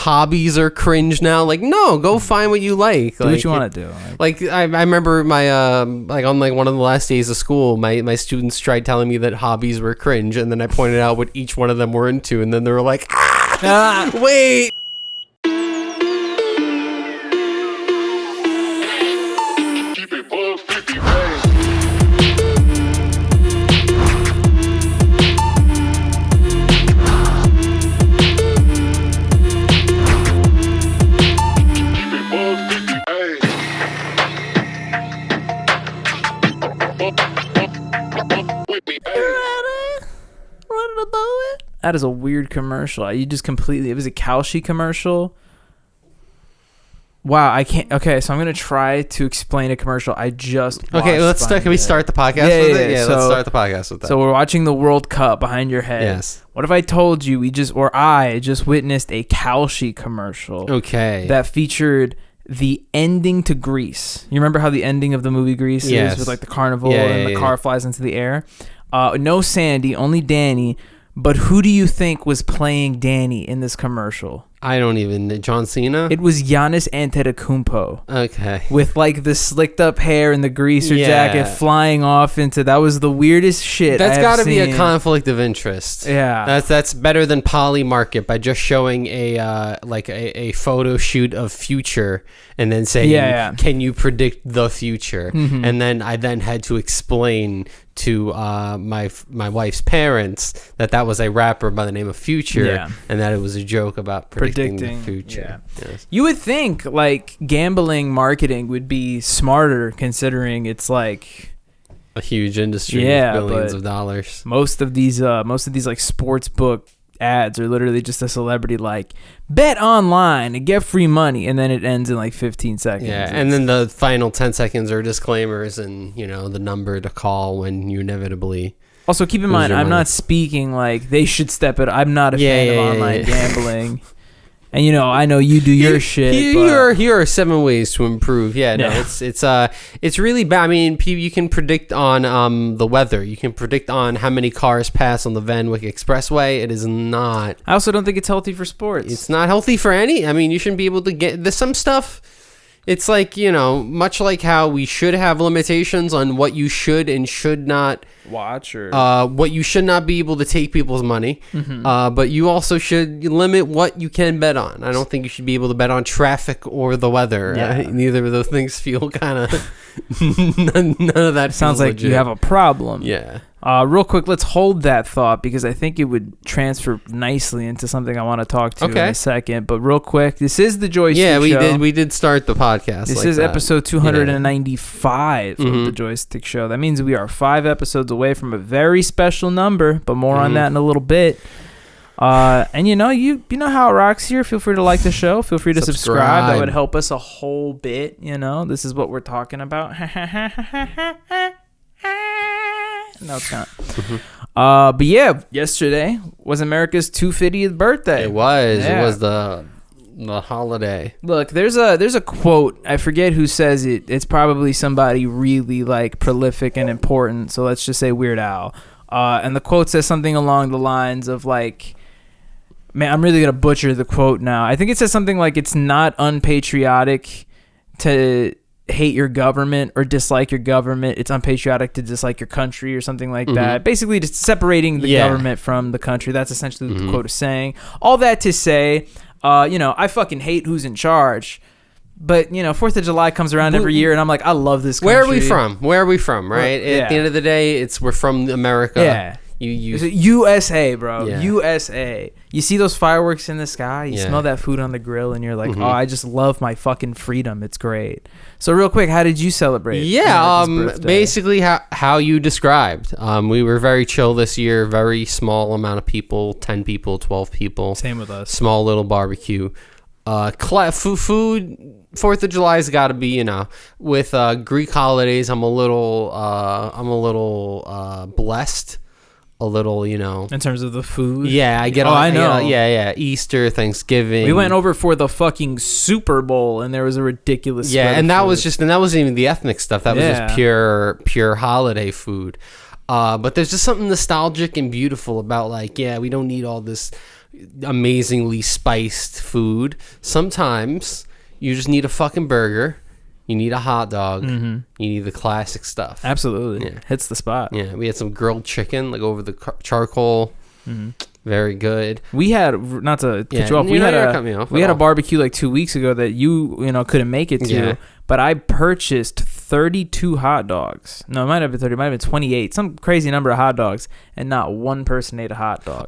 hobbies are cringe now. Like, no, go find what you like. Do what you want to do. Like I remember my like on like one of the last days of school, my students tried telling me that hobbies were cringe, and then I pointed out what each one of them were into, and then they were like, wait. That is a weird commercial. You just completely... It was a Kalshi commercial. Wow, I can't... Okay, so I'm going to try to explain a commercial I just watched. Okay, let's start. Can we start the podcast with it? Yeah, let's start the podcast with that. So we're watching the World Cup behind your head. Yes. What if I told you I just witnessed a Kalshi commercial? Okay. That featured the ending to Grease. You remember how the ending of the movie Grease is with like the carnival and the car flies into the air? No Sandy, only Danny. But who do you think was playing Danny in this commercial? I don't even... John Cena? It was Giannis Antetokounmpo. Okay. With like the slicked up hair and the greaser jacket flying off into... That was the weirdest shit That's got to be a conflict of interest. Yeah. That's better than Poly Market by just showing a photo shoot of Future and then saying, can you predict the future? Mm-hmm. And then I had to explain to my wife's parents that was a rapper by the name of Future and that it was a joke about predicting the future. Yeah. Yes. You would think like gambling marketing would be smarter considering it's like a huge industry with billions of dollars. Most of these like sports book ads are literally just a celebrity like bet online and get free money, and then it ends in like 15 seconds. Yeah, and then the final 10 seconds are disclaimers and the number to call when you inevitably. Also, keep in mind, I'm not speaking like they should step it. I'm not a fan of online gambling. And I know you do your shit. Here are 7 ways to improve. It's really bad. I mean, you can predict on the weather. You can predict on how many cars pass on the Van Wyck Expressway. It is not. I also don't think it's healthy for sports. It's not healthy for any. I mean, you shouldn't be able to get. There's some stuff. It's like, much like how we should have limitations on what you should and should not watch or what you should not be able to take people's money. Mm-hmm. But you also should limit what you can bet on. I don't think you should be able to bet on traffic or the weather. Yeah. Neither of those things feel kind of none of that sounds like legit. You have a problem. Yeah. Real quick, let's hold that thought because I think it would transfer nicely into something I want to talk to in a second. But real quick, this is the Joystick Show. Yeah, we did start the podcast. This is episode 295 of the Joystick Show. That means we are 5 episodes away from a very special number, but more on that in a little bit. And you know how it rocks here. Feel free to like the show. Feel free to subscribe. That would help us a whole bit. This is what we're talking about. No, it's not. But yeah, yesterday was America's 250th birthday. It was. Yeah. It was the holiday. Look, there's a quote. I forget who says it. It's probably somebody really like prolific and important. So let's just say Weird Al. And the quote says something along the lines of like, man, I'm really gonna butcher the quote now. I think it says something like it's not unpatriotic to hate your government or dislike your government. It's unpatriotic to dislike your country or something like that. Basically just separating the government from the country. That's essentially what the quote is saying. All that to say, I fucking hate who's in charge. But, 4th of July comes around every year and I'm like, I love this country. Where are we from, right? At the end of the day, we're from America. Yeah. USA, bro. Yeah. USA. You see those fireworks in the sky, you smell that food on the grill, and you're like, oh, I just love my fucking freedom. It's great. So real quick, how did you celebrate? Yeah, basically how you described. We were very chill this year, very small amount of people, 10 people, 12 people. Same with us. Small little barbecue. Food, 4th of July's got to be, with Greek holidays, I'm a little blessed. A little, in terms of the food. Yeah, I get. I know. Yeah. Easter, Thanksgiving. We went over for the fucking Super Bowl, and there was a ridiculous. Yeah, and that wasn't even the ethnic stuff. That was just pure holiday food. But there's just something nostalgic and beautiful about we don't need all this amazingly spiced food. Sometimes you just need a fucking burger. You need a hot dog. You need the classic stuff. Absolutely. Yeah. Hits the spot. Yeah, we had some grilled chicken, like over the charcoal. Very good. We had, not to cut you off, we had a barbecue like 2 weeks ago that you couldn't make it to, but I purchased 32 hot dogs. No, it might have been 30, it might have been 28, some crazy number of hot dogs, and not one person ate a hot dog.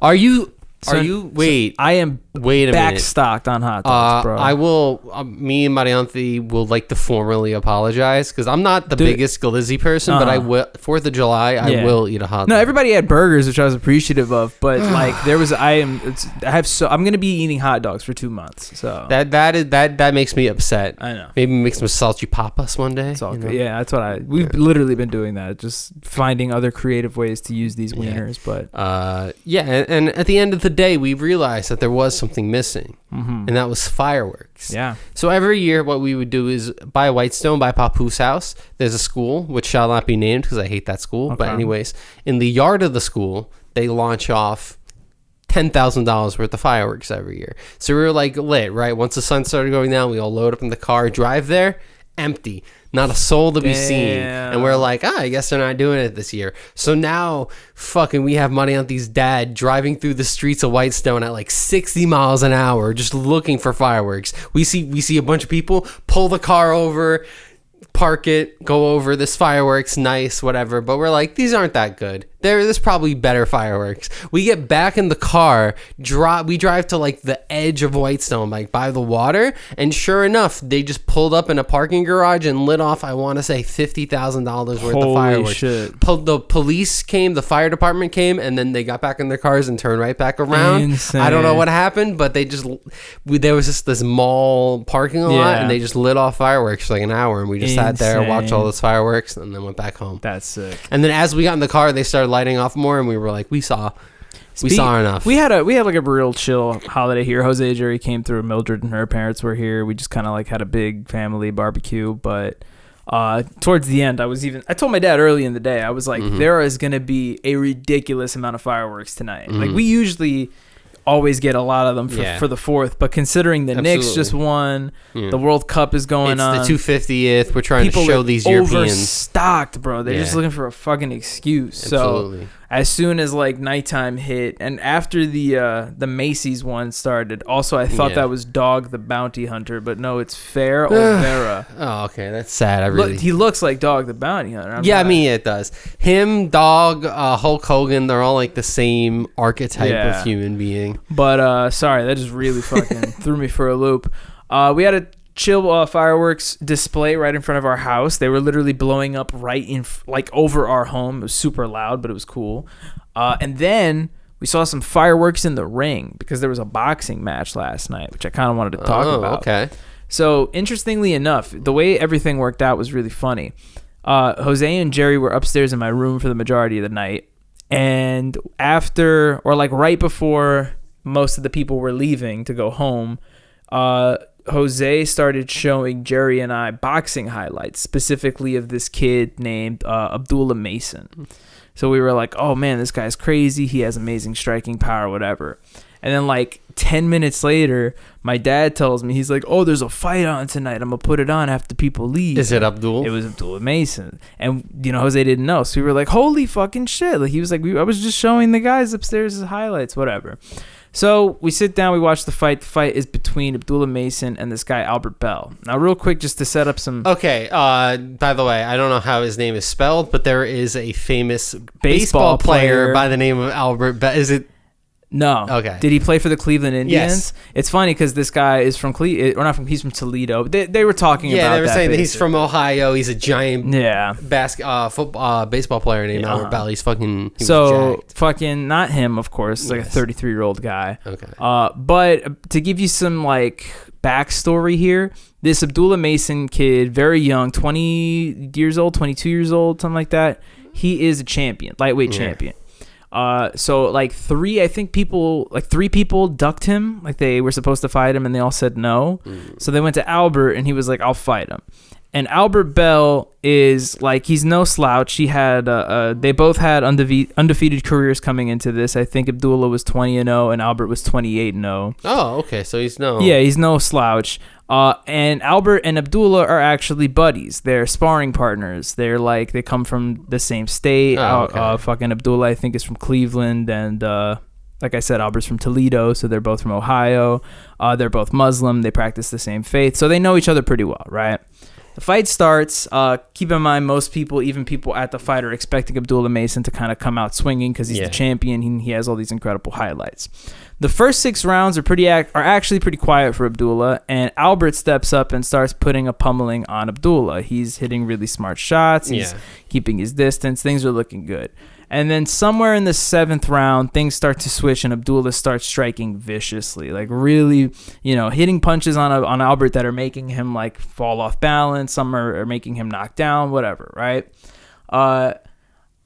Wait, I am backstocked on hot dogs, bro. I will, me and Marianthi will like to formally apologize because I'm not the biggest glizzy person, but I will, 4th of July, I will eat a hot dog. No, everybody had burgers, which I was appreciative of, but like I'm going to be eating hot dogs for 2 months. So that makes me upset. I know. Maybe make some salty papas one day. It's all good. Yeah, that's what we've literally been doing that, just finding other creative ways to use these wieners, but and at the end of the day, we realized that there was something missing, and that was fireworks. Yeah. So every year, what we would do is by Whitestone, by Papu's house, there's a school which shall not be named because I hate that school. Okay. But anyways, in the yard of the school, they launch off $10,000 worth of fireworks every year. So we were like lit, right? Once the sun started going down, we all load up in the car, drive there, empty. Not a soul to be seen. And we're like, I guess they're not doing it this year. So now, fucking, we have Marianthi's dad driving through the streets of Whitestone at like 60 miles an hour, just looking for fireworks. We see a bunch of people pull the car over, park it, go over, this fireworks, nice, whatever. But we're like, these aren't that good. There's probably better fireworks. We get back in the car, we drive to like the edge of Whitestone, like by the water, and sure enough, they just pulled up in a parking garage and lit off, I want to say $50,000 worth of fireworks. Shit. The police came, the fire department came, and then they got back in their cars and turned right back around. Insane. I don't know what happened, but there was just this mall parking lot, and they just lit off fireworks for like an hour, and we just sat there and watched all those fireworks, and then went back home. That's sick. And then as we got in the car, they started lighting off more, and we were like, we saw enough. We had like a real chill holiday here. Jose and Jerry came through. Mildred and her parents were here. We just kind of like had a big family barbecue. But towards the end, I told my dad early in the day, I was like, there is going to be a ridiculous amount of fireworks tonight. Like we usually always get a lot of them for the 4th, but considering the Knicks just won, the World Cup is going on. It's the 250th. We're trying to show these Europeans overstocked, bro. They're just looking for a fucking excuse. Absolutely. So as soon as like nighttime hit, and after the Macy's one started, also I thought that was Dog the Bounty Hunter, but no, it's Fair Olvera. Oh, okay, that's sad. He looks like Dog the Bounty Hunter. I mean it does. Him, Dog, Hulk Hogan, they're all like the same archetype of human being. But sorry, that just really fucking threw me for a loop. We had a chill fireworks display right in front of our house. They were literally blowing up right in like over our home. It was super loud, but it was cool. And then we saw some fireworks in the ring because there was a boxing match last night, which I kind of wanted to talk about. Okay. So interestingly enough, the way everything worked out was really funny. Jose and Jerry were upstairs in my room for the majority of the night, and after, or like right before most of the people were leaving to go home, Jose started showing Jerry and I boxing highlights, specifically of this kid named Abdullah Mason. So we were like, oh man, this guy's crazy. He has amazing striking power, whatever. And then like 10 minutes later, my dad tells me, he's like, oh, there's a fight on tonight. I'm going to put it on after people leave. Is it Abdul? It was Abdullah Mason. And, Jose didn't know. So we were like, holy fucking shit. Like he was like, I was just showing the guys upstairs his highlights, whatever. So we sit down, we watch the fight. The fight is between Abdullah Mason and this guy, Albert Bell. Now, real quick, just to set up some... Okay, by the way, I don't know how his name is spelled, but there is a famous baseball player by the name of Albert Bell. Is it... No. Okay. Did he play for the Cleveland Indians? Yes. It's funny because this guy is from he's from Toledo. They were talking about that. Yeah, they were saying that he's from Ohio. He's a giant baseball player named Albert Bell. He's jacked. Fucking not him, of course. It's like a 33-year-old guy. Okay. But to give you some like backstory here, this Abdullah Mason kid, very young, 20 years old, 22 years old, something like that. He is a champion, lightweight champion. So like three people ducked him, like they were supposed to fight him and they all said no. So they went to Albert and he was like, I'll fight him. And Albert Bell is like, he's no slouch. He had they both had undefeated careers coming into this. I think Abdullah was 20-0 and Albert was 28-0. Oh, okay. So he's no slouch. And Albert and Abdullah are actually buddies. They're sparring partners. They're like, they come from the same state. Fucking Abdullah, I think, is from Cleveland, and like I said, Albert's from Toledo, so they're both from Ohio. They're both Muslim. They practice the same faith, so they know each other pretty well, right? The fight starts. Keep in mind, most people, even people at the fight, are expecting Abdullah Mason to kind of come out swinging because he's the champion. He has all these incredible highlights. The first 6 rounds are actually pretty quiet for Abdullah, and Albert steps up and starts putting a pummeling on Abdullah. He's hitting really smart shots. He's keeping his distance. Things are looking good. And then somewhere in the 7th round, things start to switch, and Abdullah starts striking viciously, like really, hitting punches on Albert that are making him like fall off balance. Some are making him knock down, whatever, right?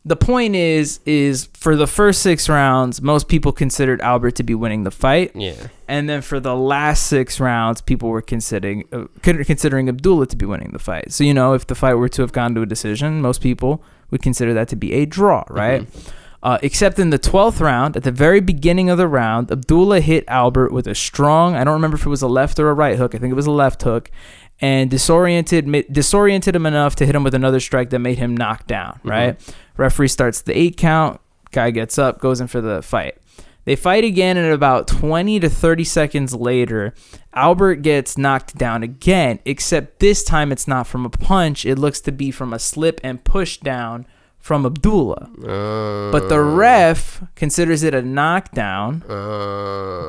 The point is for the first 6 rounds, most people considered Albert to be winning the fight. Yeah. And then for the last 6 rounds, people were considering Abdullah to be winning the fight. So, if the fight were to have gone to a decision, most people would consider that to be a draw, right? Mm-hmm. Except in the 12th round, at the very beginning of the round, Abdullah hit Albert with a strong, I don't remember if it was a left or a right hook. I think it was a left hook. And disoriented him enough to hit him with another strike that made him knock down, right? Mm-hmm. Referee starts the 8 count. Guy gets up, goes in for the fight. They fight again, and about 20 to 30 seconds later, Albert gets knocked down again, except this time it's not from a punch. It looks to be from a slip and push down from Abdullah. But the ref considers it a knockdown,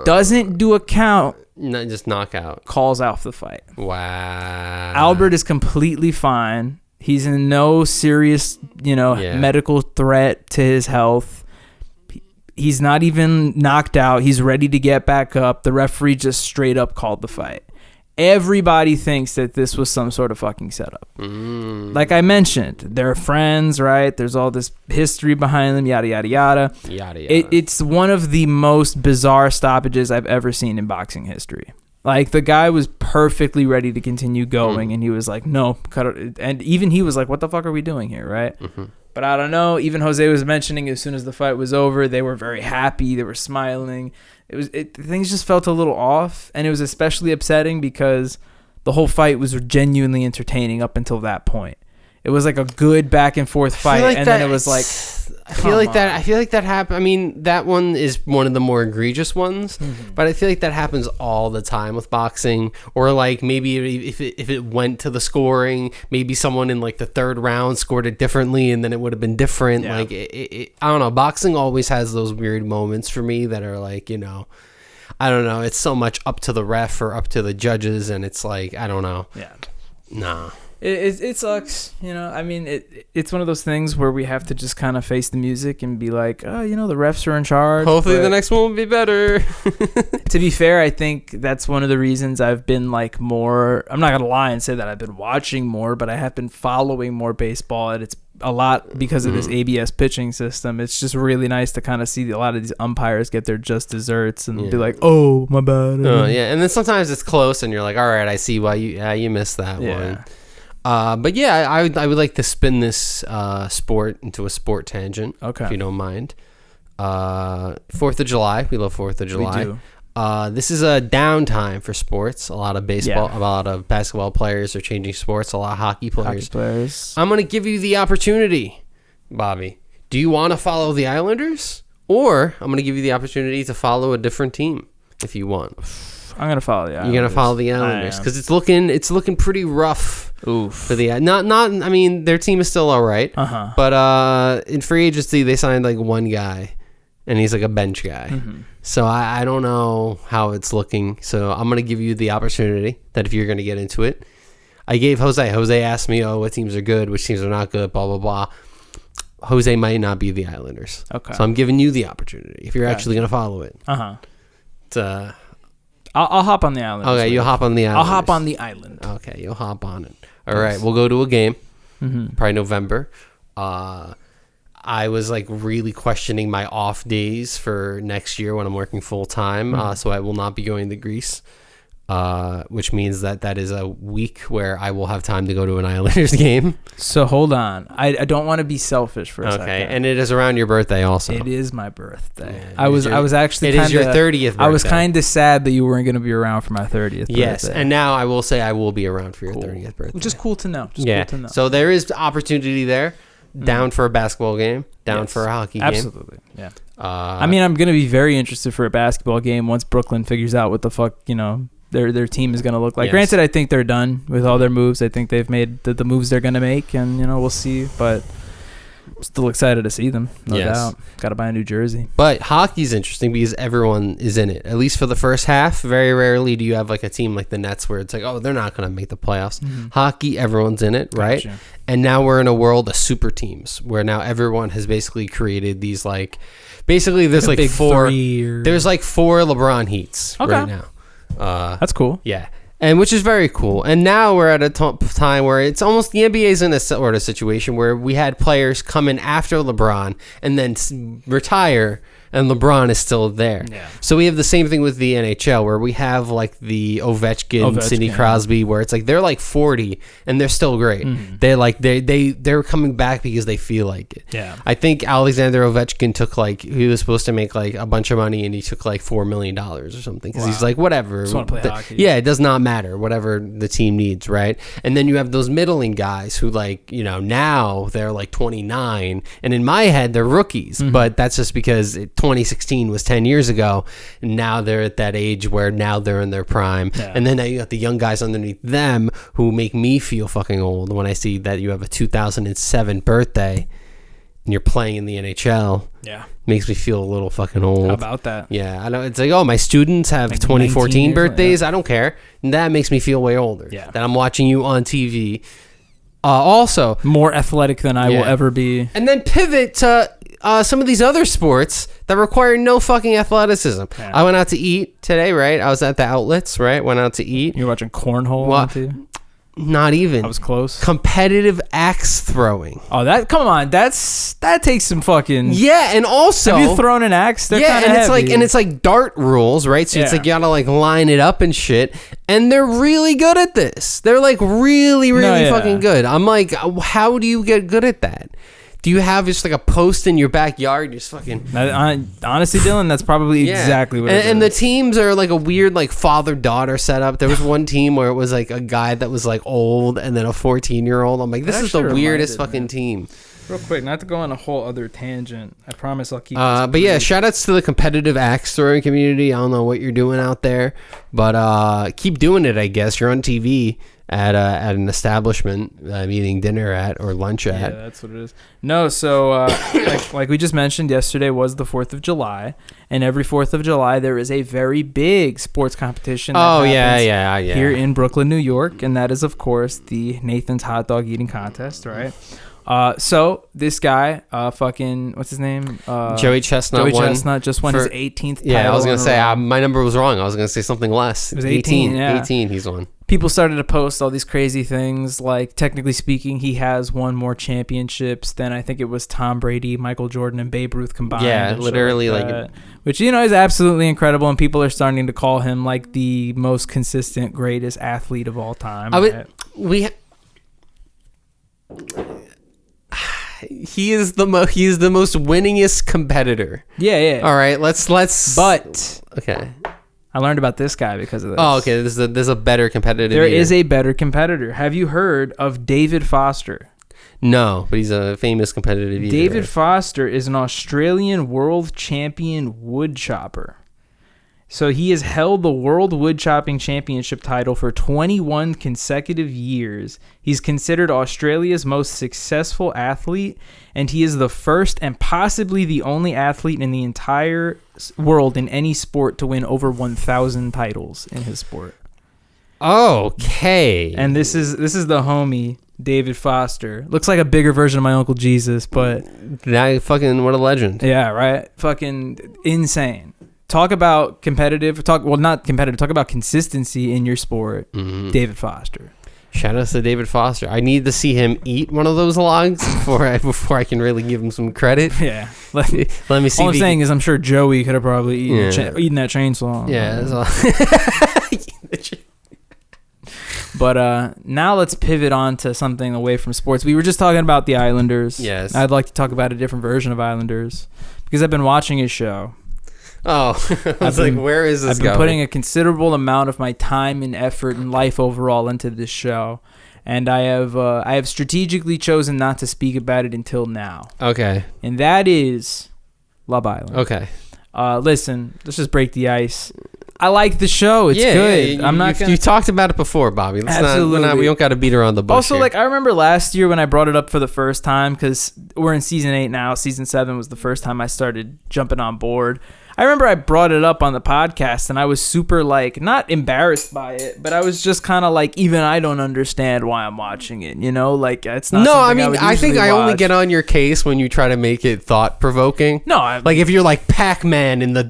doesn't do a count. Not just knockout. Calls off the fight. Wow. Albert is completely fine. He's in no serious, medical threat to his health. He's not even knocked out. He's ready to get back up. The referee just straight up called the fight. Everybody thinks that this was some sort of fucking setup. Like I mentioned, they're friends, right? There's all this history behind them, yada, yada, yada. Yada, yada. It's one of the most bizarre stoppages I've ever seen in boxing history. Like, the guy was perfectly ready to continue going, and he was like, no, cut it. And even he was like, what the fuck are we doing here, right? Mm-hmm. But I don't know. Even Jose was mentioning as soon as the fight was over, they were very happy. They were smiling. Things just felt a little off, and it was especially upsetting because the whole fight was genuinely entertaining up until that point. It was like a good back and forth fight, and then it was like, I feel like that happened. I mean, that one is one of the more egregious ones, but I feel like that happens all the time with boxing. Or like maybe if it went to the scoring, maybe someone in like the 3rd round scored it differently, and then it would have been different. Yeah. Like I don't know. Boxing always has those weird moments for me that are like, I don't know. It's so much up to the ref or up to the judges, and it's like, I don't know. Yeah. Nah. It sucks, I mean, it's one of those things where we have to just kind of face the music and be like, oh, the refs are in charge. Hopefully the next one will be better. To be fair, I think that's one of the reasons I've been like more, I'm not going to lie and say that I've been watching more, but I have been following more baseball, and it's a lot because of this ABS pitching system. It's just really nice to kind of see a lot of these umpires get their just desserts and be like, oh, my bad. Yeah, and then sometimes it's close and you're like, all right, I see why you missed that one. But yeah, I would like to spin this sport into a sport tangent, if you don't mind. 4th of July, we love 4th of July. We do. This is a downtime for sports. A lot of baseball, a lot of basketball players are changing sports. A lot of hockey players. I'm gonna give you the opportunity, Bobby. Do you want to follow the Islanders, or I'm gonna give you the opportunity to follow a different team if you want? I'm gonna follow the Islanders. You're gonna follow the Islanders because it's looking pretty rough. Oof. For the not. I mean, their team is still all right. But in free agency, they signed like one guy, and he's like a bench guy. Mm-hmm. So I don't know how it's looking. So I'm gonna give you the opportunity that if you're gonna get into it, I gave Jose. Jose asked me, "Oh, what teams are good? Which teams are not good?" Blah blah blah. Jose might not be the Islanders. Okay. So I'm giving you the opportunity if you're actually gonna follow it. I'll hop on the island. Okay, you'll hop on the island. I'll hop on the island. Okay, you'll hop on it. All right, we'll go to a game. Probably November. I was like really questioning my off days for next year when I'm working full time. So I will not be going to Greece. which means that is a week where I will have time to go to an Islanders game. So hold on. I don't want to be selfish for a second. Okay, and it is around your birthday also. It is my birthday. Yeah, I was actually. It is your 30th birthday. I was kind of sad that you weren't going to be around for my 30th birthday. Yes, and now I will say I will be around for your 30th birthday. Which is cool to know. Cool to know. So there is opportunity there. Down for a basketball game. Down for a hockey game. Absolutely. Yeah. I mean, I'm going to be very interested for a basketball game once Brooklyn figures out what the fuck, their team is going to look like. Yes. Granted, I think they're done with all their moves. I think they've made the moves they're going to make, and, we'll see. But I'm still excited to see them, no doubt. Got to buy a new jersey. But hockey's interesting because everyone is in it, at least for the first half. Very rarely do you have like a team like the Nets where it's like, oh, they're not going to make the playoffs. Mm-hmm. Hockey, everyone's in it, right? Gotcha. And now we're in a world of super teams where now everyone has basically created these like, basically there's like four LeBron Heats right now. That's cool. Yeah. And which is very cool. And now we're at a time where it's almost the NBA's in a sort of situation where we had players come in after LeBron and then retire, and LeBron is still there. Yeah. So we have the same thing with the NHL where we have like the Ovechkin, Sidney Crosby, where it's like they're like 40 and they're still great. Mm-hmm. They're like they're coming back because they feel like it. Yeah. I think Alexander Ovechkin took like, he was supposed to make like a bunch of money and he took like $4 million or something because he's like, whatever. Just want to play hockey. Yeah, it does not matter, whatever the team needs, right? And then you have those middling guys who like, now they're like 29, and in my head they're rookies, but that's just because 2016 was 10 years ago, and now they're at that age where now they're in their prime. Yeah. And then now you got the young guys underneath them who make me feel fucking old when I see that you have a 2007 birthday and you're playing in the NHL. Yeah. Makes me feel a little fucking old. How about that? Yeah. I know. It's like, oh, my students have like 2014 birthdays. I don't care. And that makes me feel way older. Yeah. That I'm watching you on TV. Also, more athletic than I will ever be. And then pivot to some of these other sports that require no fucking athleticism. Yeah. I went out to eat today, right? I was at the outlets, right? Went out to eat. You were watching cornhole on TV? Not even. I was close. Competitive axe throwing. Oh, come on. That takes some fucking. Yeah, and also, have you thrown an axe? They're and heavy. it's like dart rules, right? So it's like you gotta like line it up and shit. And they're really good at this. They're like really, really fucking good. I'm like, how do you get good at that? Do you have just like a post in your backyard? You're just fucking. Honestly, Dylan, that's probably exactly what it is. And the teams are like a weird like father-daughter setup. There was one team where it was like a guy that was like old and then a 14-year-old. I'm like, this is the weirdest fucking team. Real quick, not to go on a whole other tangent. I promise I'll keep. But yeah, shout outs to the competitive axe throwing community. I don't know what you're doing out there, but keep doing it. I guess you're on TV at an establishment eating dinner at or lunch at. Yeah, that's what it is. No, so like we just mentioned, yesterday was the 4th of July, and every 4th of July there is a very big sports competition that here in Brooklyn, New York, and that is of course the Nathan's Hot Dog Eating Contest, right? So this guy, fucking, what's his name? Joey Chestnut just won his 18th title. Yeah, I was going to say, my number was wrong. I was going to say something less. It was 18, 18 he's won. People started to post all these crazy things, like, technically speaking, he has won more championships than I think it was Tom Brady, Michael Jordan, and Babe Ruth combined. Yeah, literally, like which, is absolutely incredible, and people are starting to call him, like, the most consistent, greatest athlete of all time. He is the most winningest competitor. Yeah. All right, let's. But okay, I learned about this guy because of this. Oh, okay. There's a better competitor. There is a better competitor. Have you heard of David Foster? No, but he's a famous competitive eater. David Foster is an Australian world champion wood chopper. So he has held the World Wood Chopping Championship title for 21 consecutive years. He's considered Australia's most successful athlete, and he is the first and possibly the only athlete in the entire world in any sport to win over 1,000 titles in his sport. Okay. And this is the homie, David Foster. Looks like a bigger version of my Uncle Jesus, but... What a legend. Yeah, right? Fucking insane. Talk about talk about consistency in your sport. Mm-hmm. David Foster. Shout out to David Foster. I need to see him eat one of those logs before I can really give him some credit. Yeah. Let me see. All I'm saying is I'm sure Joey could have probably eaten that chainsaw. Yeah. But now let's pivot on to something away from sports. We were just talking about the Islanders. Yes. I'd like to talk about a different version of Islanders because I've been watching his show. Oh, where is this going? I've been putting a considerable amount of my time and effort and life overall into this show. And I have strategically chosen not to speak about it until now. Okay. And that is Love Island. Okay. Listen, let's just break the ice. I like the show. It's good. Yeah, you talked about it before, Bobby. Absolutely. We don't got to beat around the bush. Also, here. I remember last year when I brought it up for the first time, because we're in season 8 now. Season 7 was the first time I started jumping on board. I remember I brought it up on the podcast, and I was super, not embarrassed by it, but I was just kind of even I don't understand why I'm watching it, it's not. No, I mean, I think I only get on your case when you try to make it thought-provoking. No, if you're like Pac-Man and the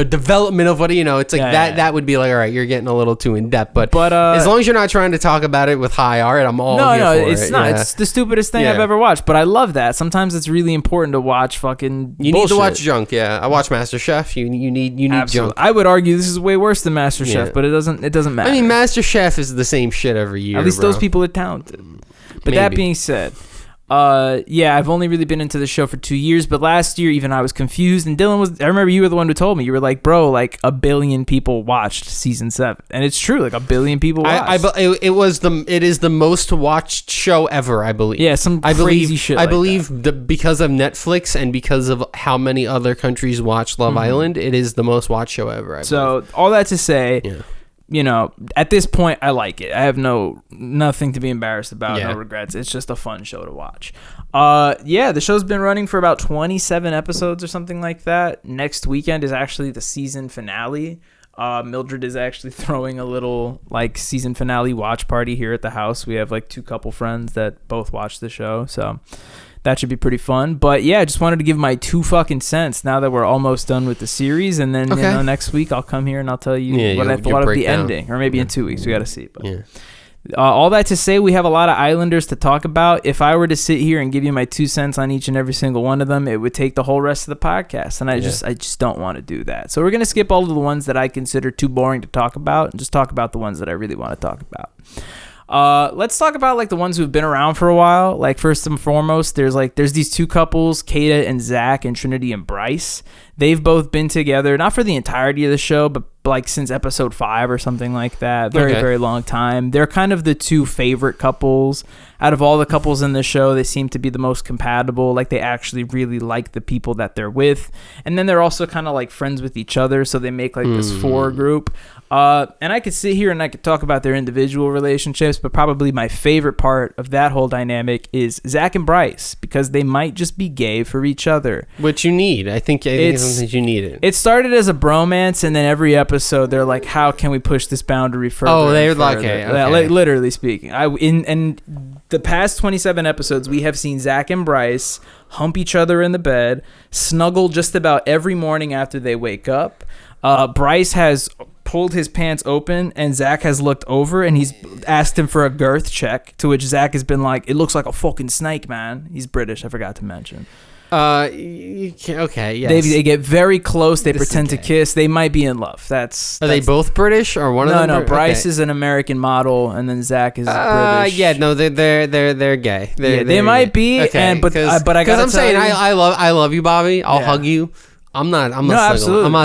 development of what, it's that would be all right, you're getting a little too in-depth, but as long as you're not trying to talk about it with high art, I'm all here for it. No, it's not. Yeah. It's the stupidest thing I've ever watched, but I love that. Sometimes it's really important to watch fucking You bullshit. need to watch junk, yeah. I watch MasterChef. You need junk. I would argue this is way worse than MasterChef, but it doesn't matter. I mean, MasterChef is the same shit every year. At least those people are talented. But that being said, I've only really been into the show for 2 years, but last year even I was confused, and I remember you were the one who told me. You were like, bro, 1 billion people watched season 7, and it's true, 1 billion people watched. It is the most watched show ever, I believe. Yeah, crazy shit. I believe because of Netflix and because of how many other countries watch Love Island, it is the most watched show ever. So all that to say. Yeah. At this point, I like it. I have nothing to be embarrassed about, no regrets. It's just a fun show to watch. The show's been running for about 27 episodes or something like that. Next weekend is actually the season finale. Mildred is actually throwing a little season finale watch party here at the house. We have 2 couple friends that both watch the show, so that should be pretty fun. But I just wanted to give my 2 fucking cents now that we're almost done with the series, and then next week I'll come here and I'll tell you what I thought of the ending, or maybe in 2 weeks. We got to see. But all that to say, we have a lot of Islanders to talk about. If I were to sit here and give you my 2 cents on each and every single one of them, it would take the whole rest of the podcast, and I just don't want to do that. So we're gonna skip all of the ones that I consider too boring to talk about, and just talk about the ones that I really want to talk about. Let's talk about the ones who've been around for a while. First and foremost, there's these 2 couples, Kata and Zach, and Trinity and Bryce. They've both been together, not for the entirety of the show, but since episode 5 or something like that. Very long time. They're kind of the 2 favorite couples out of all the couples in the show. They seem to be the most compatible. They actually really like the people that they're with, and then they're also kind of friends with each other, so they make this 4 group. And I could sit here and I could talk about their individual relationships, but probably my favorite part of that whole dynamic is Zach and Bryce, because they might just be gay for each other. Which you need. I think sometimes you need it. It started as a bromance, and then every episode they're like, how can we push this boundary further? Oh, they're like, okay. Literally speaking. In the past 27 episodes, we have seen Zach and Bryce hump each other in the bed, snuggle just about every morning after they wake up. Bryce has pulled his pants open, and Zach has looked over, and he's asked him for a girth check, to which Zach has been like, it looks like a fucking snake, man. He's British, I forgot to mention. Okay, yes. They get very close. They pretend to kiss. They might be in love. Are they both British, or one of them? No. Bryce is an American model, and then Zach is British. Yeah, no, they're gay. They might be. Okay, but I gotta tell I'm saying I love you, Bobby. I'll hug you. I'm not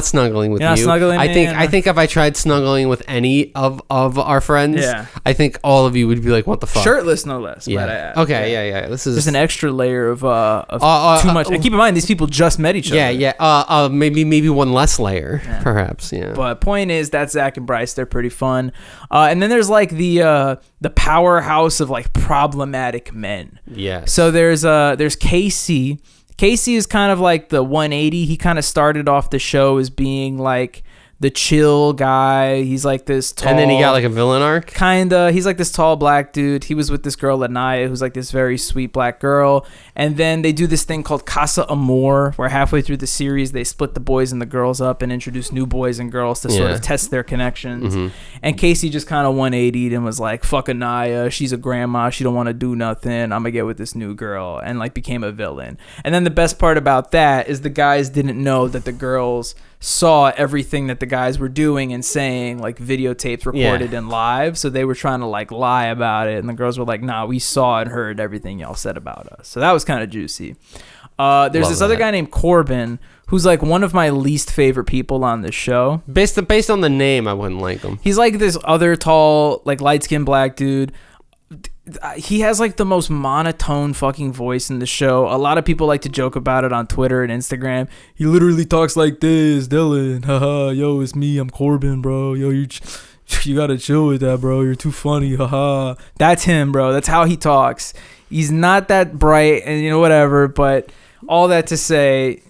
snuggling with you. I think if I tried snuggling with any of our friends, I think all of you would be like, "What the fuck?" Shirtless, no less. Yeah. Okay. This is just an extra layer of too much. And keep in mind, these people just met each other. Yeah. Maybe one less layer, perhaps. Yeah. But point is, that's Zach and Bryce. They're pretty fun. And then there's the powerhouse of problematic men. Yeah. So there's Casey. Casey is kind of the 180. He kind of started off the show as being the chill guy. He's this tall, and then he got a villain arc. Kinda. He's this tall black dude. He was with this girl Lanaya, who's this very sweet black girl. And then they do this thing called Casa Amor, where halfway through the series they split the boys and the girls up and introduce new boys and girls to sort of test their connections. Mm-hmm. And Casey just kind of 180'd and was like, "Fuck Anaya. She's a grandma. She don't want to do nothing. I'm gonna get with this new girl," and became a villain. And then the best part about that is the guys didn't know that the girls saw everything that the guys were doing and saying, like videotapes recorded in live. So they were trying to like lie about it. And the girls were like, nah, we saw and heard everything y'all said about us. So that was kind of juicy. There's this other guy named Corbin who's like one of my least favorite people on this show. Based on the name, I wouldn't like him. He's like this other tall, like light-skinned black dude. He has like the most monotone fucking voice in the show. A lot of people like to joke about it on Twitter and Instagram. He literally talks like this, Dylan. Haha, yo, it's me. I'm Corbin, bro. Yo, you gotta chill with that, bro. You're too funny. Haha. That's him, bro. That's how he talks. He's not that bright and whatever, but all that to say,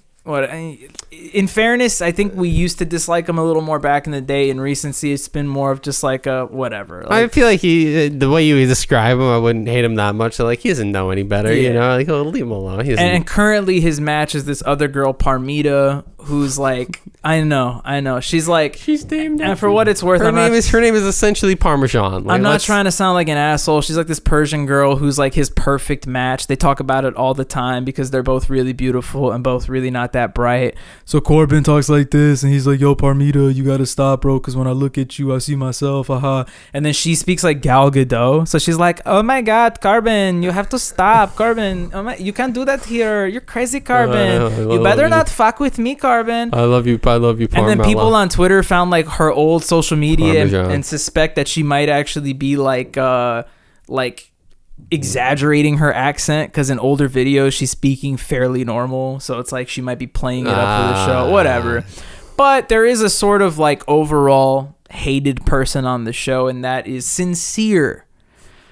in fairness, I think we used to dislike him a little more back in the day. In recency, it's been more of just like a whatever. Like, I feel like the way you describe him, I wouldn't hate him that much. So like, he doesn't know any better, Like, oh, leave him alone. And currently, his match is this other girl, Parmita, who's like, I know. She's like, she's named. And for what it's worth, her name is essentially Parmesan. Like, I'm not trying to sound like an asshole. She's like this Persian girl who's like his perfect match. They talk about it all the time because they're both really beautiful and both really not that bright. So Corbin talks like this, and he's like, yo, Parmita, you gotta stop, bro, because when I look at you, I see myself, haha. And then she speaks like Gal Gadot, so she's like, oh my god, Corbin, you have to stop, Corbin. You can't do that here. You're crazy, Corbin. You better not fuck with me, Corbin. I love you, Parmela. And then people on Twitter found like her old social media and suspect that she might actually be like exaggerating her accent, because in older videos she's speaking fairly normal, so it's like she might be playing it up for the show, whatever. But there is a sort of like overall hated person on the show, and that is Sincere.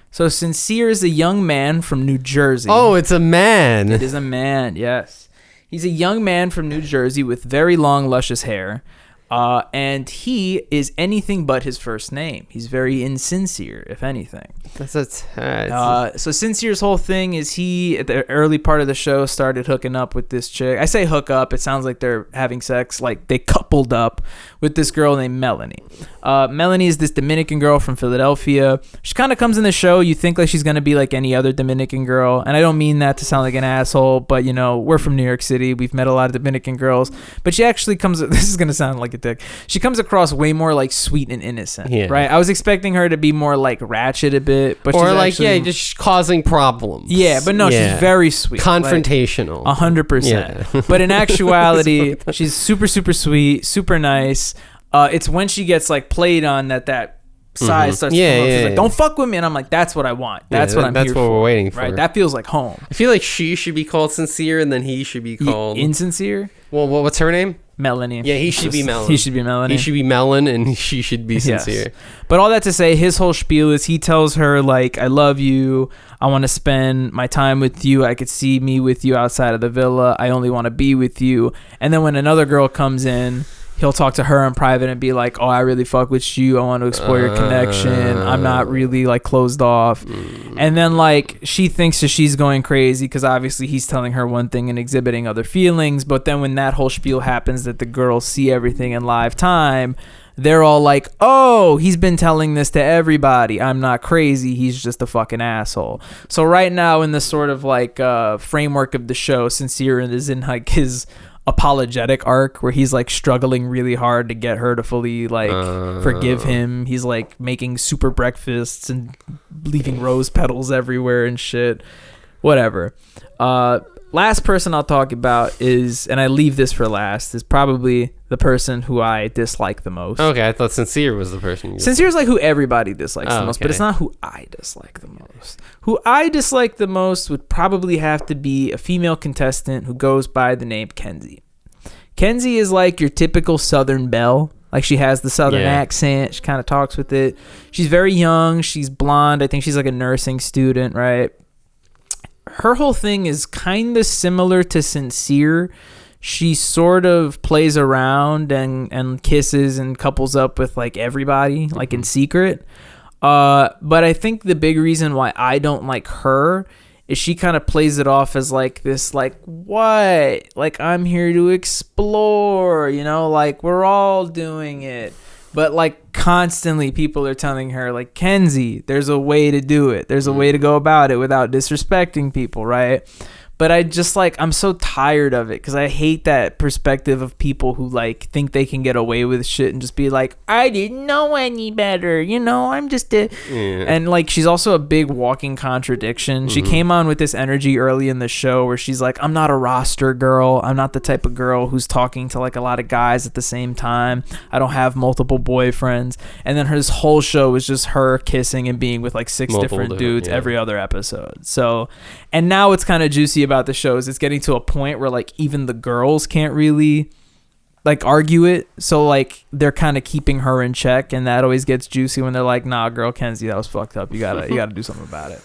So Sincere is a young man from New Jersey. Oh, it's a man. It is a man, yes. He's a young man from New Jersey with very long, luscious hair. And he is anything but his first name. He's very insincere, if anything. So Sincere's whole thing is he, at the early part of the show, started hooking up with this chick. I say hook up. It sounds like they're having sex. Like they coupled up with this girl named Melanie. Melanie is this Dominican girl from Philadelphia. She kind of comes in the show. You think like she's going to be like any other Dominican girl. And I don't mean that to sound like an asshole, but we're from New York City. We've met a lot of Dominican girls. But she actually comes, this is going to sound like a dick. She comes across way more like sweet and innocent, right? I was expecting her to be more like ratchet a bit, but or like just causing problems. Yeah, but no, she's very sweet, confrontational, 100%. But in actuality, she's super, super sweet, super nice. It's when she gets like played on that side starts to come up. She's like, don't fuck with me, and I'm like, that's what I want. That's what I'm here for. That's what we're waiting for. Right? That feels like home. I feel like she should be called Sincere, and then he should be called Insincere. Well, what's her name? Melanie. Yeah, he should be Melon. He should be Melanie. He should be Melon, and she should be Sincere. Yes. But all that to say, his whole spiel is he tells her, like, I love you. I want to spend my time with you. I could see me with you outside of the villa. I only want to be with you. And then when another girl comes in, he'll talk to her in private and be like, oh, I really fuck with you. I want to explore your connection. I'm not really like closed off. And then like she thinks that she's going crazy because obviously he's telling her one thing and exhibiting other feelings. But then when that whole spiel happens that the girls see everything in live time, they're all like, oh, he's been telling this to everybody. I'm not crazy. He's just a fucking asshole. So right now in the sort of like framework of the show, Sincere is in like his apologetic arc where he's like struggling really hard to get her to fully like forgive him. He's like making super breakfasts and leaving rose petals everywhere and shit. Whatever. Last person I'll talk about is, and I leave this for last, is probably the person who I dislike the most. Okay, I thought Sincere was the person. Sincere's like who everybody dislikes the most, but it's not who I dislike the most. Who I dislike the most would probably have to be a female contestant who goes by the name Kenzie. Kenzie is like your typical Southern belle. Like she has the Southern accent. She kind of talks with it. She's very young. She's blonde. I think she's like a nursing student, right? Her whole thing is kind of similar to Sincere. She sort of plays around and kisses and couples up with like everybody, like in secret. But I think the big reason why I don't like her is she kind of plays it off as like this, like, what? Like, I'm here to explore, like we're all doing it. But like constantly people are telling her like, Kenzie, there's a way to do it. There's a way to go about it without disrespecting people, right? But I just like, I'm so tired of it because I hate that perspective of people who like think they can get away with shit and just be like, I didn't know any better, you know, I'm just a... And like, she's also a big walking contradiction. She came on with this energy early in the show where she's like, I'm not a roster girl. I'm not the type of girl who's talking to like a lot of guys at the same time. I don't have multiple boyfriends. And then her whole show was just her kissing and being with like six different dudes every other episode. So, and now it's kind of juicy about the show is it's getting to a point where like even the girls can't really like argue it, so like they're kind of keeping her in check, and that always gets juicy when they're like, nah girl Kenzie, that was fucked up, you gotta do something about it.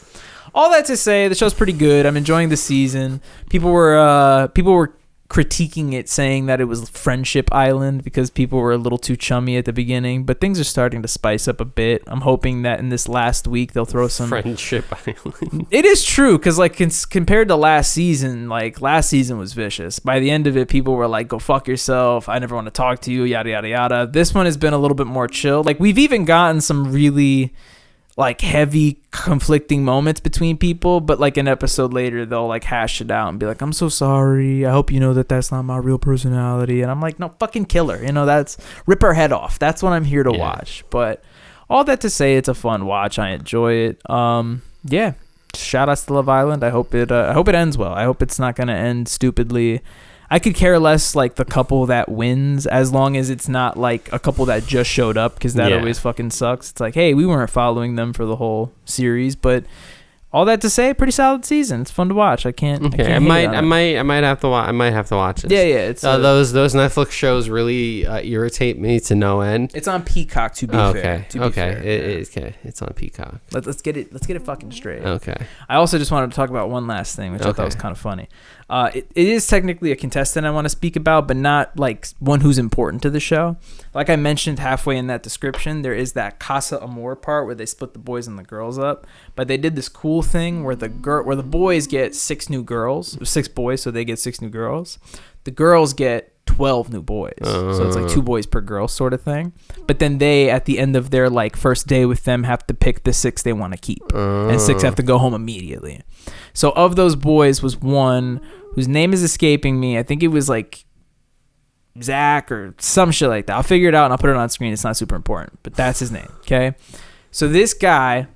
All that to say, the show's pretty good. I'm enjoying the season. People were critiquing it, saying that it was Friendship Island because people were a little too chummy at the beginning, but things are starting to spice up a bit. I'm hoping that in this last week they'll throw some Friendship Island. It is true, because like compared to last season, like last season was vicious. By the end of it, people were like, go fuck yourself, I never want to talk to you, yada yada yada. This one has been a little bit more chill. Like we've even gotten some really like heavy conflicting moments between people, but like an episode later they'll like hash it out and be like, I'm so sorry, I hope you know that that's not my real personality. And I'm like, no, fucking kill her, you know, that's rip her head off, that's what I'm here to watch. But all that to say, it's a fun watch, I enjoy it. Shout outs to Love Island. I hope it ends well. I hope it's not gonna end stupidly. I could care less like the couple that wins, as long as it's not like a couple that just showed up, because that always fucking sucks. It's like, hey, we weren't following them for the whole series, but all that to say, pretty solid season. It's fun to watch. I might have to watch it. Yeah. It's those Netflix shows really irritate me to no end. It's on Peacock, to be fair. It's on Peacock. Let's get it fucking straight. Okay. I also just wanted to talk about one last thing, which I thought was kind of funny. It is technically a contestant I want to speak about, but not like one who's important to the show. Like I mentioned halfway in that description, there is that Casa Amor part where they split the boys and the girls up. But they did this cool thing where the boys get 6 new girls, 6 boys, so they get 6 new girls. The girls get 12 new boys, so it's like 2 boys per girl sort of thing. But then they, at the end of their like first day with them, have to pick the 6 they want to keep, and 6 have to go home immediately. So of those boys was one whose name is escaping me. I think it was like Zach or some shit like that. I'll figure it out and I'll put it on screen. It's not super important, but that's his name. Okay, so this guy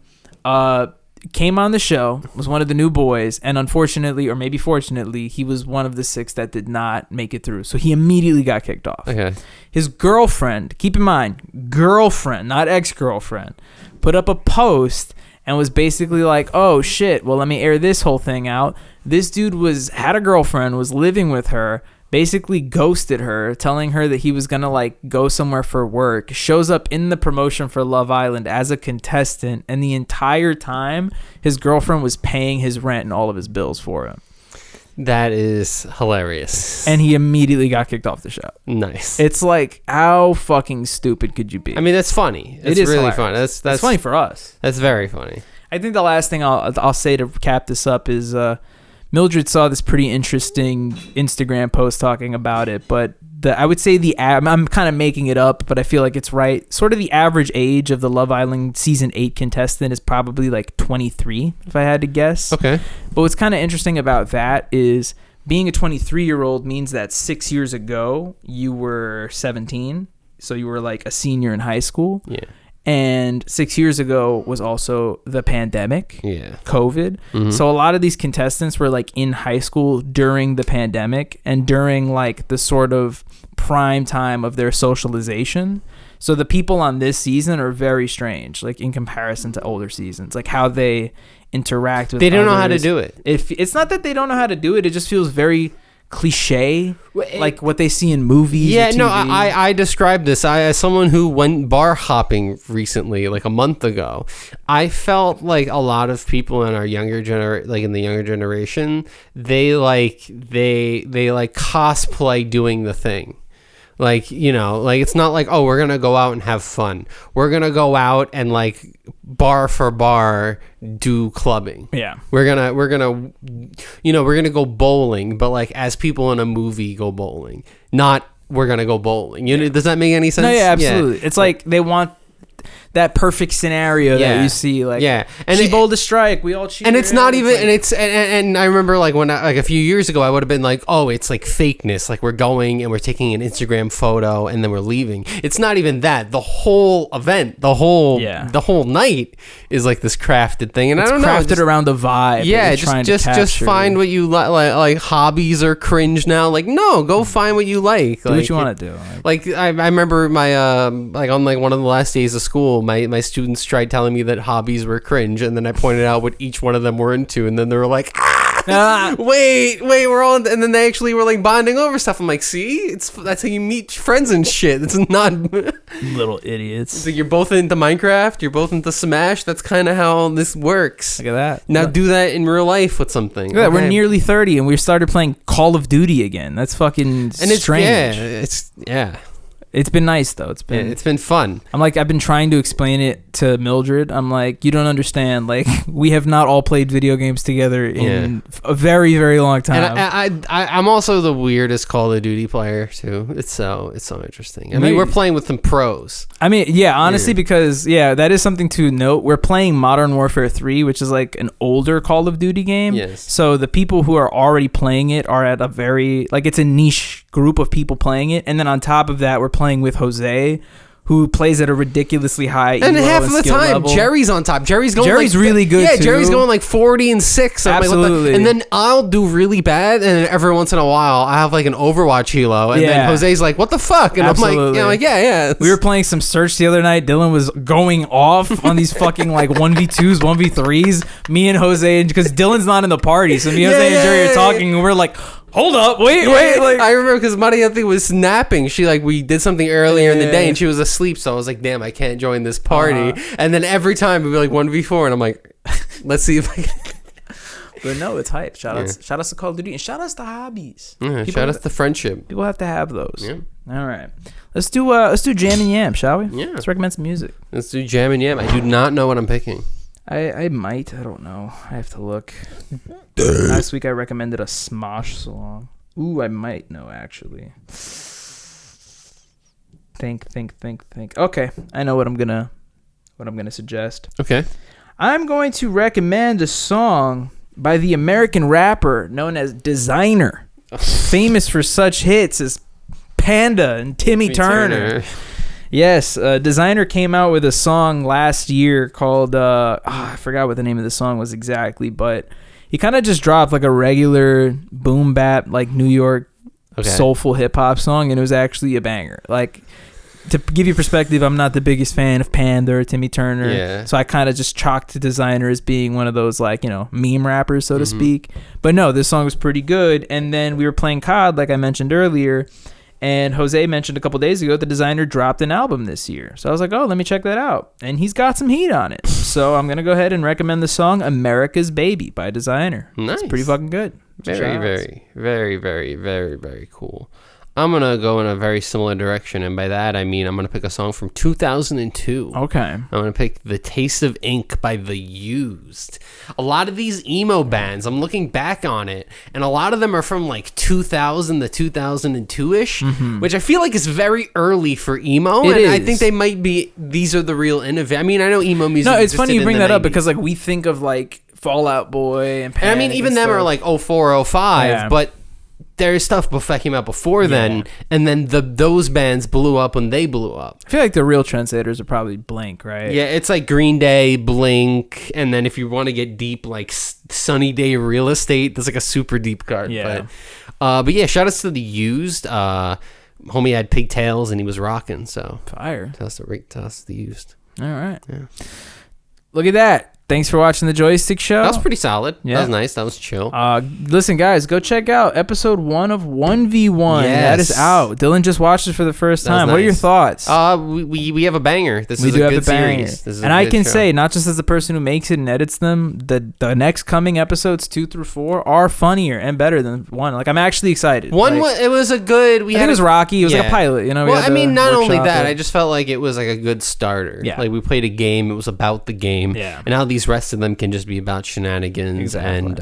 came on the show, was one of the new boys, and unfortunately, or maybe fortunately, he was one of the 6 that did not make it through. So he immediately got kicked off. Okay. His girlfriend, keep in mind, girlfriend, not ex-girlfriend, put up a post and was basically like, oh shit, well, let me air this whole thing out. This dude had a girlfriend, was living with her, basically ghosted her, telling her that he was gonna like go somewhere for work, shows up in the promotion for Love Island as a contestant, and the entire time his girlfriend was paying his rent and all of his bills for him. That is hilarious. And he immediately got kicked off the show. Nice. It's like, how fucking stupid could you be? I mean, that's funny. It's really funny. That's funny for us. That's very funny. I think the last thing I'll say to cap this up is Mildred saw this pretty interesting Instagram post talking about it, but I would say I'm kind of making it up, but I feel like it's right. Sort of the average age of the Love Island season 8 contestant is probably like 23, if I had to guess. Okay. But what's kind of interesting about that is being a 23-year-old means that 6 years ago you were 17, so you were like a senior in high school. Yeah. And 6 years ago was also the pandemic, COVID. Mm-hmm. So a lot of these contestants were like in high school during the pandemic and during like the sort of prime time of their socialization. So the people on this season are very strange, like in comparison to older seasons, like how they interact with They don't know how to do it. It's not that they don't know how to do it. It just feels very cliche, like what they see in movies. Yeah, no, I described this. As someone who went bar hopping recently, like a month ago, I felt like a lot of people in our younger generation, they cosplay doing the thing. Like, you know, like it's not like, oh, we're going to go out and have fun. We're going to go out and like bar for bar do clubbing. Yeah. We're going to go bowling, but like as people in a movie go bowling, not we're going to go bowling. You know, does that make any sense? No, yeah, absolutely. Yeah. It's like they want that perfect scenario that you see. Like, and she bowled a strike. We all cheered. And it's not even, and I remember like when like a few years ago, I would have been like, oh, it's like fakeness. Like we're going and we're taking an Instagram photo and then we're leaving. It's not even that. The whole event, the whole night is like this crafted thing. And it's I don't know, crafted around the vibe. Yeah, just find what you like hobbies are cringe now. Like, no, go find what you like. Do what you want to do. Like I remember my like on like one of the last days of school, my students tried telling me that hobbies were cringe, and then I pointed out what each one of them were into, and then they were like, wait, we're all, and then they actually were like bonding over stuff. I'm like, see, that's how you meet friends and shit. It's not little idiots. It's like you're both into Minecraft, you're both into Smash. That's kind of how this works. Look at that. Now do that in real life with something. Look at that. We're nearly 30 and we started playing Call of Duty again. That's fucking strange. It's been nice though. It's been fun. I've been trying to explain it to Mildred. I'm like, you don't understand. Like, we have not all played video games together in a very, very long time. And I'm also the weirdest Call of Duty player too. It's so interesting. I mean, we're playing with some pros. I mean, honestly, because that is something to note. We're playing Modern Warfare 3, which is like an older Call of Duty game. Yes. So the people who are already playing it are at a very, like, it's a niche group of people playing it. And then on top of that, we're playing with Jose, who plays at a ridiculously high and half of the time level. Jerry's on top. Jerry's really good too. Jerry's going like 40-6. Absolutely. And then I'll do really bad, and then every once in a while I have like an Overwatch helo, and then Jose's like, what the fuck? And Absolutely. I'm like, yeah. We were playing some Search the other night. Dylan was going off on these fucking like 1v2s, 1v3s. Me and Jose, because Dylan's not in the party, so me, Jose, and Jerry are talking, and we're like, hold up, wait. Like, I remember because Mariette was napping. We did something earlier in the day, and she was asleep. So I was like, damn, I can't join this party. And then every time we'd be like 1v4, and I'm like, let's see if I can. But no, it's hype. Shout outs to Call of Duty, and shout outs to hobbies. Shout outs to friendship. People have to have those. Yeah. All right. Let's do Jam and Yam, shall we? Yeah. Let's recommend some music. Let's do Jam and Yam. I do not know what I'm picking. I might. I don't know. I have to look. Last week I recommended a Smosh song. Ooh, I might know actually. Think. Okay, I know what I'm gonna suggest. Okay. I'm going to recommend a song by the American rapper known as Desiigner, famous for such hits as Panda and Timmy Turner. Yes, Desiigner came out with a song last year called, I forgot what the name of the song was exactly, but he kind of just dropped like a regular boom bap, like New York soulful hip hop song, and it was actually a banger. Like, to give you perspective, I'm not the biggest fan of Panda or Timmy Turner, so I kind of just chalked Desiigner as being one of those, like, meme rappers, so to speak. But no, this song was pretty good, and then we were playing COD, like I mentioned earlier, and Jose mentioned a couple days ago the Desiigner dropped an album this year. So I was like, oh, let me check that out. And he's got some heat on it. So I'm going to go ahead and recommend the song America's Baby by Desiigner. Nice. It's pretty fucking good. Very, very, very, very, very, very cool. I'm going to go in a very similar direction, and by that I mean I'm going to pick a song from 2002. Okay. I'm going to pick The Taste of Ink by The Used. A lot of these emo bands, I'm looking back on it, and a lot of them are from like 2000 to 2002-ish, which I feel like is very early for emo, I think they might be, these are the real innovators. I mean, I know emo music. No, it's funny you bring that 90s. up because like we think of like Fall Out Boy and Panic, I mean, even them are like 04, 05, but there's stuff that came out before then, and then those bands blew up when they blew up. I feel like the real trendsetters are probably Blink, right? Yeah, it's like Green Day, Blink, and then if you want to get deep, like Sunny Day Real Estate, that's like a super deep cut. Yeah. But yeah, shout outs to The Used. Homie had pigtails and he was rocking, so fire. Tell us The Used. All right. Yeah. Look at that. Thanks for watching the Joystick Show. That was pretty solid. Yeah. That was nice. That was chill. Listen, guys, go check out episode 1 of 1v1. Yes. That is out. Dylan just watched it for the first time. Nice. What are your thoughts? We have a banger. This is a good series. And I can say, not just as the person who makes it and edits them, the next coming episodes 2 through 4 are funnier and better than 1. Like, I'm actually excited. It was a good. It was rocky. It was like a pilot. Well, I mean, not only that, I just felt like it was like a good starter. Yeah. Like, we played a game. It was about the game. Yeah. And now these rest of them can just be about shenanigans and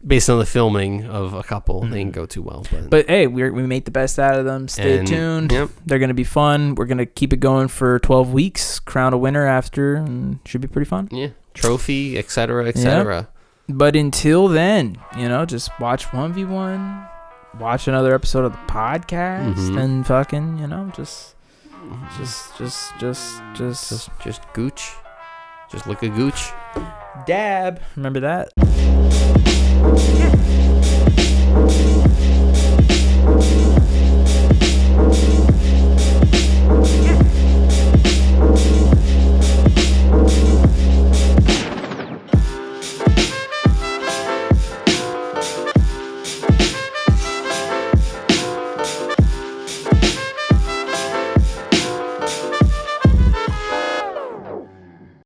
based on the filming of a couple, they didn't go too well. But hey, we made the best out of them. Stay tuned. Yep. They're going to be fun. We're going to keep it going for 12 weeks, crown a winner after, and should be pretty fun. Yeah. Trophy, etc., etc. Yep. But until then, just watch 1v1, watch another episode of the podcast, and fucking, just gooch. Just look a gooch. Dab. Remember that?